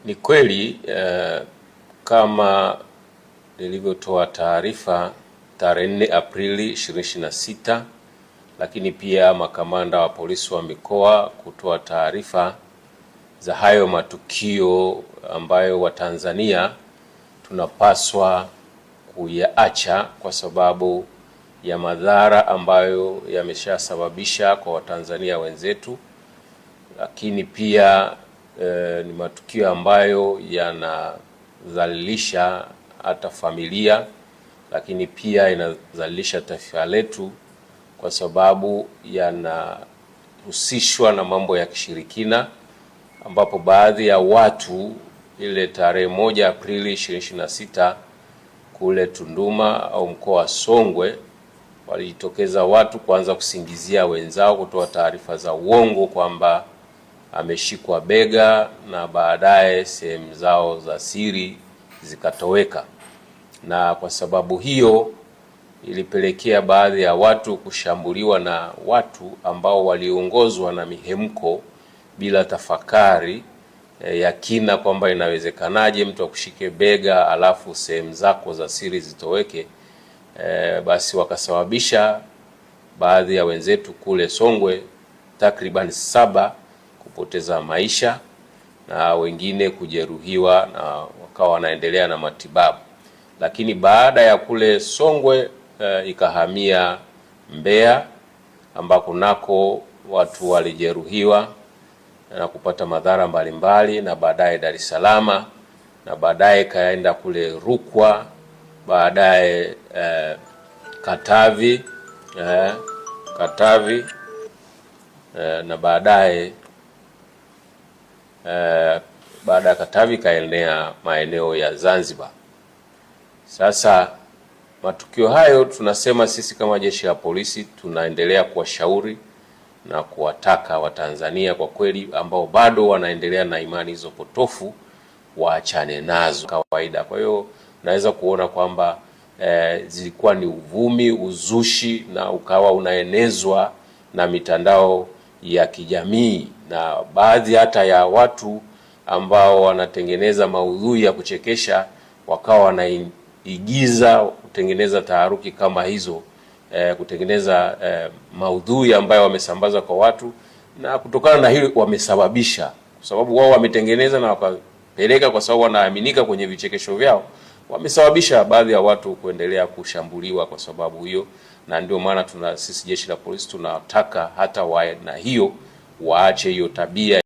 Ni kweli kama nilivyotoa taarifa tarehe 4 Aprili 2026, lakini pia makamanda wa polisi wa mikoa kutoa taarifa za hayo matukio ambayo Watanzania tunapaswa kuyaacha kwa sababu ya madhara ambayo yameshasababisha kwa Watanzania wenzetu, lakini pia ni matukio ambayo yanadhalilisha hata familia, lakini pia inadhalilisha taifa letu kwa sababu yanahusishwa na mambo ya kishirikina, ambapo baadhi ya watu ile tarehe 1 Aprili 2026 kule Tunduma au mkoa wa Songwe walijitokeza watu kuanza kusingizia wenzao, kutoa taarifa za uongo kwamba ameshikwa bega na baadaye sehemu zao za siri zikatoweka, na kwa sababu hiyo ilipelekea baadhi ya watu kushambuliwa na watu ambao waliongozwa na mihemko bila tafakari ya kina kwamba inawezekanaje mtu akushike bega alafu sehemu zako za siri zitoweke. Basi wakasababisha baadhi ya wenzetu kule Songwe takriban 7 kupoteza maisha na wengine kujeruhiwa na wakawa wanaendelea na matibabu. Lakini baada ya kule Songwe ikahamia Mbeya, ambako nako watu walijeruhiwa na kupata madhara mbalimbali, na baadaye Dar es Salaam, na baadaye kaenda kule Rukwa, baadaye Katavi, na baadaye baada ya Katavi kaenea maeneo ya Zanzibar. Sasa matukio hayo tunasema sisi kama jeshi la polisi tunaendelea kuwashauri na kuwataka Watanzania kwa kweli ambao bado wanaendelea na imani hizo potofu waachane nazo kawaida. Kwa hiyo naweza kuona kwamba zilikuwa ni uvumi, uzushi, na ukawa unaenezwa na mitandao ya kijamii na baadhi hata ya watu ambao wanatengeneza maudhui ya kuchekesha wakawa wanaigiza kutengeneza taharuki kama hizo, kutengeneza maudhui ambayo wamesambaza kwa watu, na kutokana na hilo wamesababisha, kwa sababu wao wametengeneza na wakapeleka kwa sababu wanaaminika kwenye vichekesho vyao, wamesababisha baadhi ya watu kuendelea kushambuliwa kwa sababu hiyo. Na ndio maana sisi jeshi la polisi tunataka hata na hiyo waache hiyo tabia.